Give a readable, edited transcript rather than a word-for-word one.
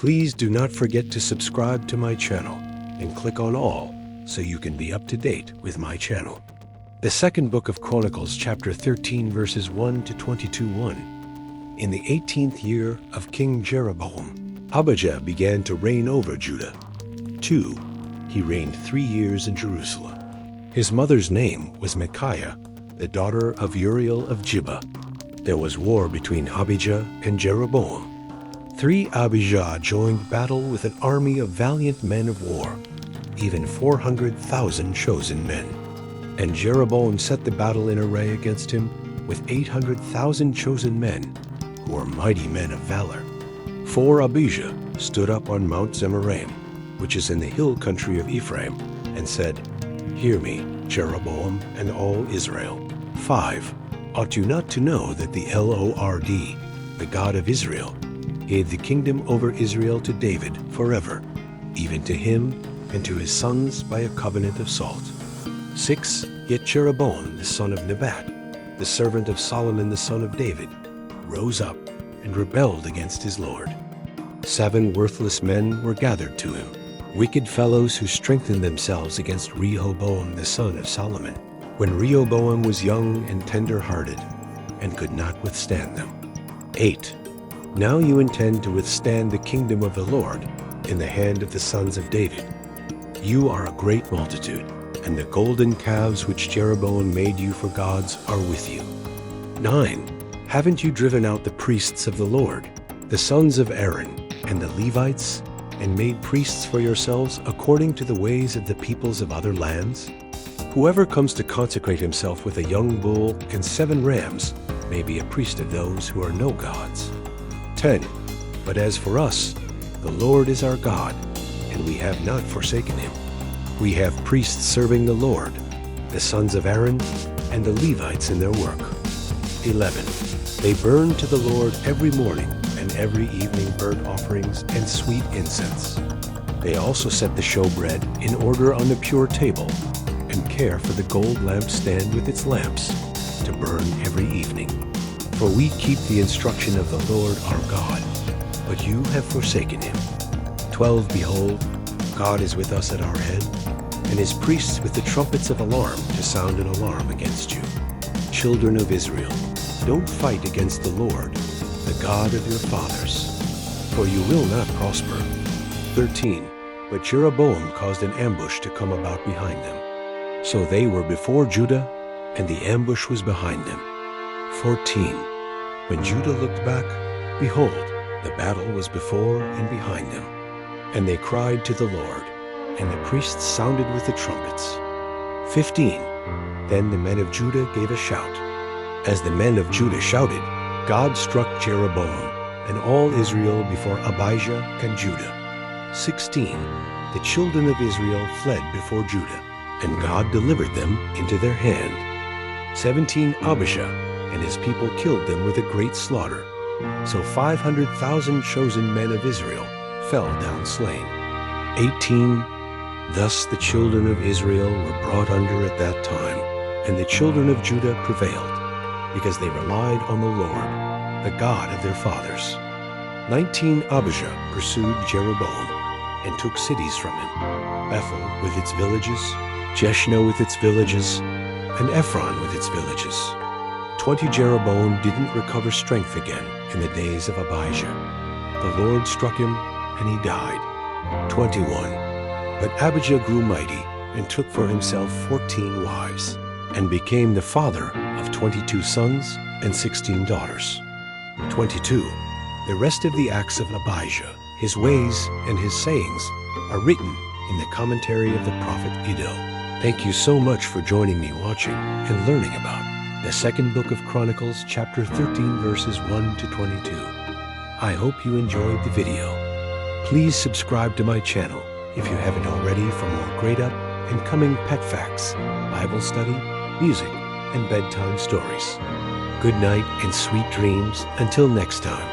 Please do not forget to subscribe to my channel and click on all so you can be up to date with my channel. The second book of Chronicles, chapter 13, verses 1 to 22:1. In the 18th year of King Jeroboam, Abijah began to reign over Judah. 2. He reigned 3 years in Jerusalem. His mother's name was Micaiah, the daughter of Uriel of Gibeah. There was war between Abijah and Jeroboam. 3 Abijah joined battle with an army of valiant men of war, even 400,000 chosen men. And Jeroboam set the battle in array against him with 800,000 chosen men, who were mighty men of valor. 4 Abijah stood up on Mount Zemaraim, which is in the hill country of Ephraim, and said, "Hear me, Jeroboam and all Israel." 5. Ought you not to know that the Lord, the God of Israel, gave the kingdom over Israel to David forever, even to him and to his sons by a covenant of salt. 6. Yet Jeroboam the son of Nebat, the servant of Solomon the son of David, rose up and rebelled against his Lord. 7 worthless men were gathered to him, wicked fellows who strengthened themselves against Rehoboam the son of Solomon, when Rehoboam was young and tender-hearted, and could not withstand them. 8. Now you intend to withstand the kingdom of the Lord in the hand of the sons of David. You are a great multitude, and the golden calves which Jeroboam made you for gods are with you. 9. Haven't you driven out the priests of the Lord, the sons of Aaron, and the Levites, and made priests for yourselves according to the ways of the peoples of other lands? Whoever comes to consecrate himself with a young bull and 7 rams may be a priest of those who are no gods. 10. But as for us, the Lord is our God, and we have not forsaken him. We have priests serving the Lord, the sons of Aaron, and the Levites in their work. 11. They burn to the Lord every morning and every evening burnt offerings and sweet incense. They also set the showbread in order on the pure table, and care for the gold lampstand with its lamps, to burn every evening. For we keep the instruction of the Lord our God, but you have forsaken him. 12. Behold, God is with us at our head, and his priests with the trumpets of alarm to sound an alarm against you. Children of Israel, don't fight against the Lord, the God of your fathers, for you will not prosper. 13. But Jeroboam caused an ambush to come about behind them. So they were before Judah, and the ambush was behind them. 14. When Judah looked back, behold, the battle was before and behind them. And they cried to the Lord, and the priests sounded with the trumpets. 15. Then the men of Judah gave a shout. As the men of Judah shouted, God struck Jeroboam and all Israel before Abijah and Judah. 16. The children of Israel fled before Judah, and God delivered them into their hand. 17. Abijah and his people killed them with a great slaughter. So 500,000 chosen men of Israel fell down slain. 18. Thus the children of Israel were brought under at that time, and the children of Judah prevailed, because they relied on the Lord, the God of their fathers. 19. Abijah pursued Jeroboam, and took cities from him, Bethel with its villages, Jeshna with its villages, and Ephron with its villages. 20. Jeroboam didn't recover strength again in the days of Abijah. The Lord struck him, and he died. 21. But Abijah grew mighty, and took for himself 14 wives, and became the father of 22 sons and 16 daughters. 22. The rest of the acts of Abijah, his ways and his sayings, are written in the commentary of the prophet Iddo. Thank you so much for joining me watching and learning about the second book of Chronicles, chapter 13, verses 1 to 22. I hope you enjoyed the video. Please subscribe to my channel if you haven't already for more great up and coming pet facts, Bible study, music, and bedtime stories. Good night and sweet dreams until next time.